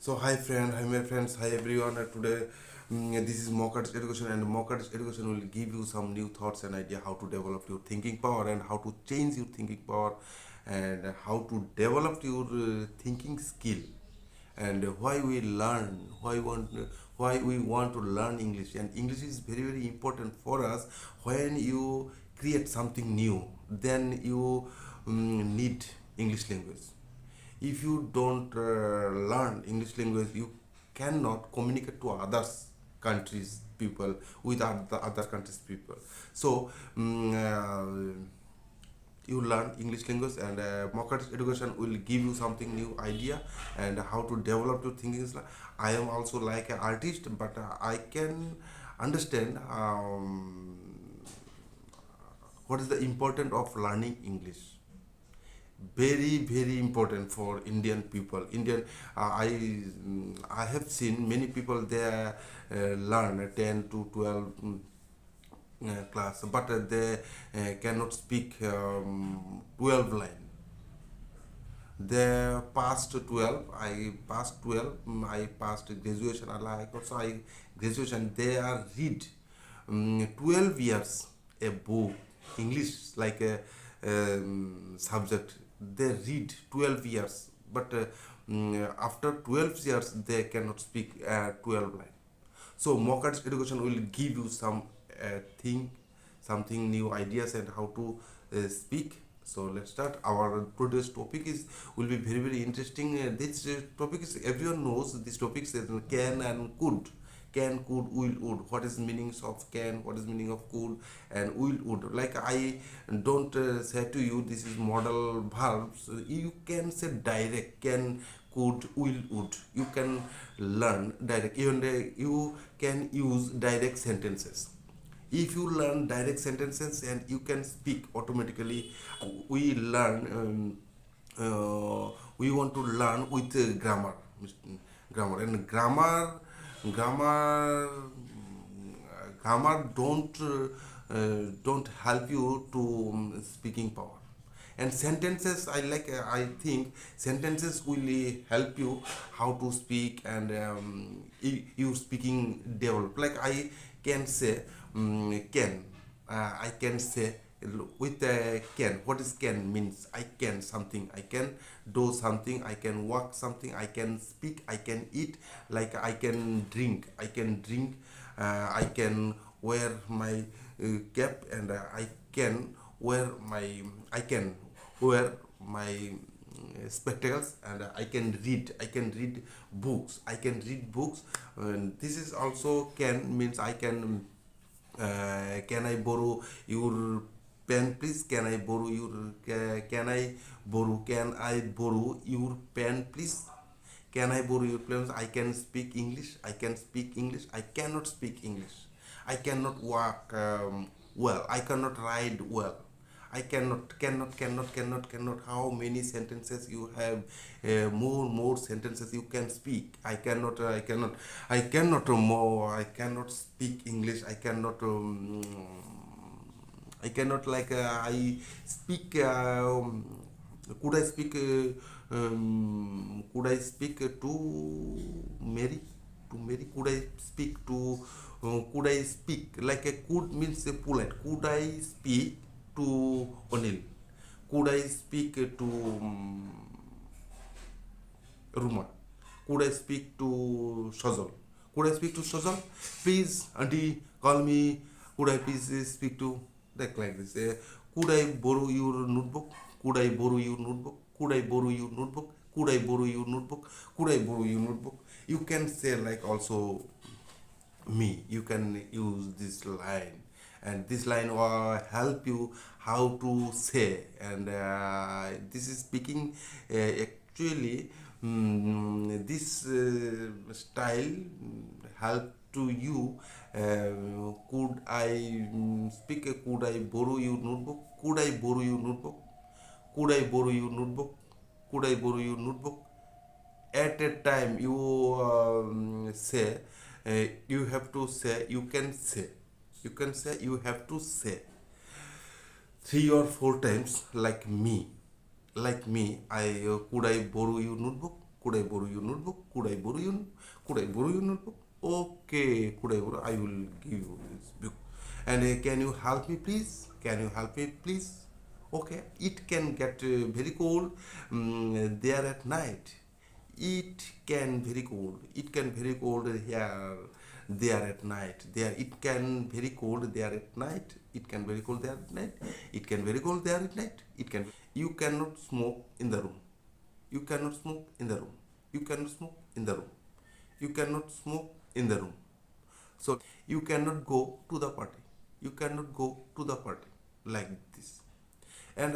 So hi my friends, hi everyone. Today, this is Mockers Education, and Mockers Education will give you some new thoughts and idea how to develop your thinking power and how to change your thinking power, and how to develop your thinking skill, and why we want to learn English. And English is very important for us. When you create something new, then you need English language. If you don't learn English language, you cannot communicate to others countries people with other countries people. So you learn English language, and Mockers Education will give you something new idea and how to develop your thinking style. I am also like an artist, but I can understand what is the importance of learning English. Very important for Indian people. I have seen many people they learn 10 to 12 class, but they cannot speak 12 line. They passed 12. I passed 12. I passed graduation. Like also I graduation. They are read 12 years a book English like a subject. They read 12 years, but after 12 years they cannot speak 12 line. So Mockers Education will give you some thing, something new ideas and how to speak. So let's start. Our today's topic is will be very interesting. This topic is everyone knows. This topic is can and could. Can, could, will, would. What is meanings of can? What is meaning of could and will, would? Like I don't say to you this is modal verbs. You can say direct can, could, will, would. You can learn direct. Even you can use direct sentences. If you learn direct sentences and you can speak automatically. We learn we want to learn with grammar and grammar grammar don't help you to speaking power. And sentences, I like I think sentences will help you how to speak, and you speaking develop. Like I can say can, I can say with can. What is can means? I can something, I can do something, I can walk something, I can speak, I can eat. Like I can drink, I can drink, I can wear my cap, and I can wear my I can wear my spectacles, and I can read books, I can read books. And this is also can means I can I borrow your pen please? Can I borrow your can I borrow your pen please? Can I borrow your pen? I can speak English, I can speak English, I cannot speak English. I cannot walk well, I cannot ride well. I cannot. How many sentences you have? More sentences you can speak. I cannot more. I cannot speak English. I cannot like I speak. Could I speak? Could I speak to Mary? To Mary? Could I speak to? Could I speak like a could means a polite? Could I speak to Onil? Could I speak to Ruma? Could I speak to Shazal? Could I speak to Shazal? Please, auntie, call me. Could I please speak to like this? Could I borrow your notebook? Could I borrow your notebook? Could I borrow your notebook? Could I borrow your notebook? Could I borrow your notebook? You can say like also me. You can use this line, and this line will help you how to say. And this is speaking actually this style help to you. Could I speak? Could I borrow your notebook? Could I borrow your notebook? Could I borrow your notebook? Could I borrow your notebook? At a time you say, you have to say, you can say, you can say, you have to say 3 or 4 times. Like me, like me, I could I borrow your notebook? Could I borrow your notebook? Could I borrow you? Could I borrow your notebook? Okay, could I borrow? I will give you this book. And can you help me, please? Can you help me, please? Okay, it can get very cold there at night. It can very cold. It can very cold here, there at night. There, it can very cold there at night. It can very cold there at night. It can very cold there at night. It can. You cannot smoke in the room. You cannot smoke in the room. You cannot smoke in the room. You cannot smoke in the room. So you cannot go to the party. You cannot go to the party like this. And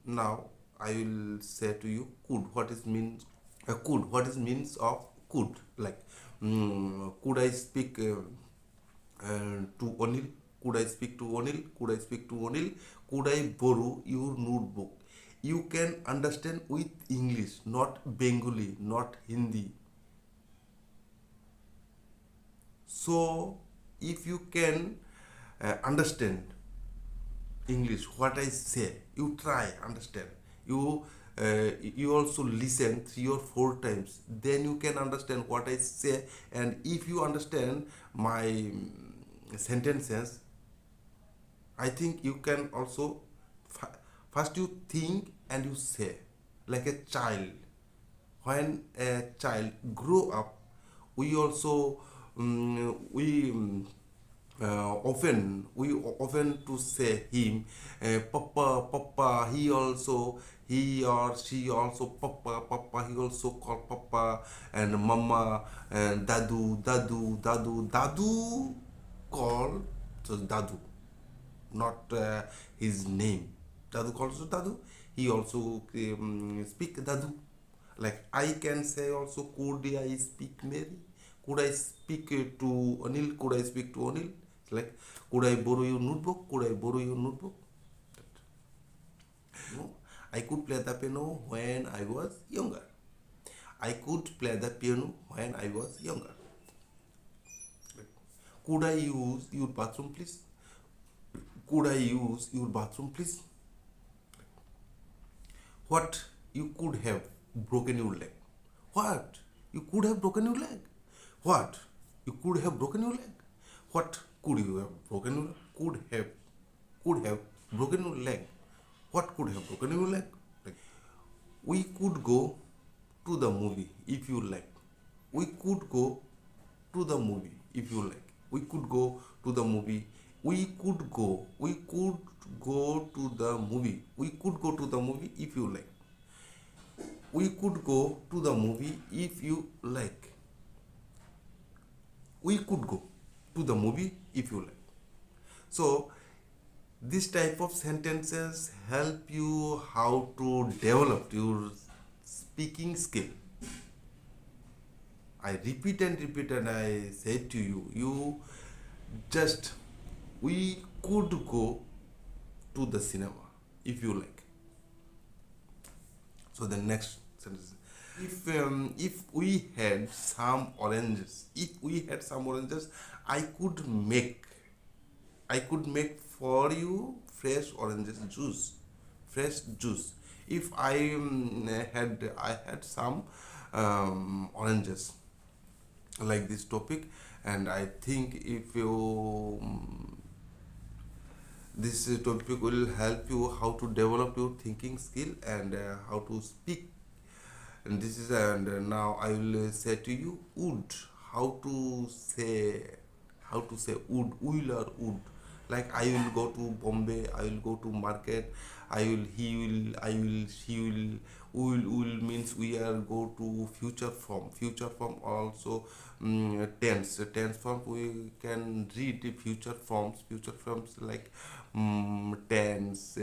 now I will say to you, could. What is means? Could. What is means of could? Like, could I speak to Onil? Could I speak to Onil? Could I speak to Onil? Could I borrow your notebook? You can understand with English, not Bengali, not Hindi. So, if you can understand English, what I say, you try understand. You also listen 3 or 4 times. Then you can understand what I say. And if you understand my sentences, I think you can also first you think and you say like a child. When a child grow up, we also we often to say him papa papa. He or she also papa papa. He also call papa and mama and dadu dadu dadu dadu call. So dadu, not his name. Dadu calls Dadu. He also speak Dadu. Like I can say also, could I speak Mary? Could I speak to Anil? Could I speak to Anil? Like, could I borrow your notebook? Could I borrow your notebook? No. I could play the piano when I was younger. I could play the piano when I was younger. Like, could I use your bathroom, please? Could I use your bathroom, please? What, you could have broken your leg? What, you could have broken your leg? What, you could have broken your leg? What could you have broken your could have broken your leg? What could have broken your leg? Like, we could go to the movie if you like. We could go to the movie if you like. We could go to the movie. We could go. We could go to the movie. We could go to the movie if you like. We could go to the movie if you like. We could go to the movie if you like. So this type of sentences help you how to develop your speaking skill. I repeat and repeat and I say to you, just, we could go to the cinema if you like. So the next sentence, if we had some oranges, I could make for you fresh juice. If I had some oranges, like this topic. And I think if you this topic will help you how to develop your thinking skill and how to speak. And this is now I will say to you, would. How to say would, will or would. Like, I will go to Bombay, I will go to market, I will, he will, I will, she will means we are go to future form also. Tense form, we can read the future forms like tense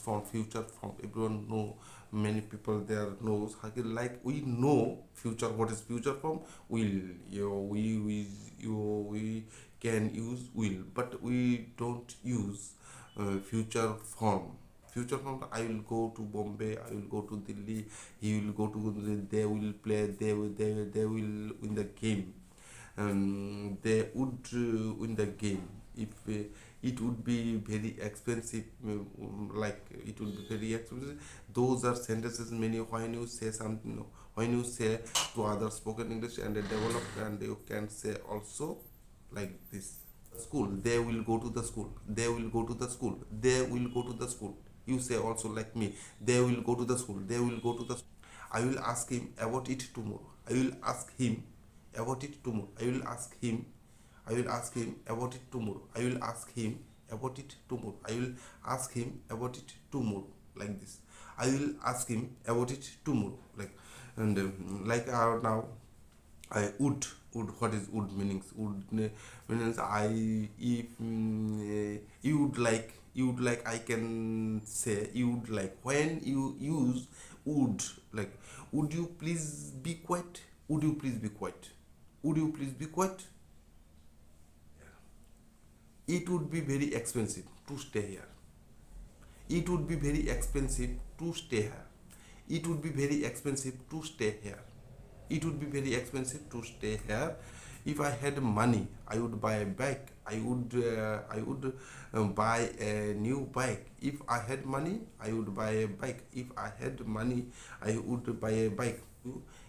form, future form. Everyone know, many people there knows how like we know future. What is future form? Will, we can use will, but we don't use future form. Future form, I will go to Bombay, I will go to Delhi, he will go to, they will play, they will win the game. They would win the game if it would be very expensive, like it would be very expensive. Those are sentences many when you say something, when you say to other spoken English and develop, and you can say also like this: school, they will go to the school, they will go to the school, they will go to the school. You say also like me: they will go to the school, they will go to the school. I will ask him about it tomorrow, I will ask him about it tomorrow, I will ask him, I will ask him about it tomorrow, I will ask him about it tomorrow, I will ask him about it tomorrow, like this. I will ask him about it tomorrow, like. And like now I would, what is would meanings? Would means I, if you would like, you would like, I can say you would like. When you use would, like, would you please be quiet, would you please be quiet, would you please be quiet. It would be very expensive to stay here, it would be very expensive to stay here, it would be very expensive to stay here, it would be very expensive to stay here. If I had money, I would buy a bike, I would buy a new bike. If I had money, I would buy a bike. If I had money, I would buy a bike.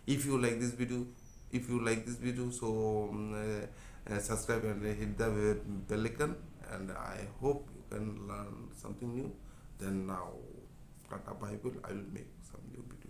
If you like this video, if you like this video, so subscribe and hit the bell icon, and I hope you can learn something new. Then now, Tata Bible, I will make some new video.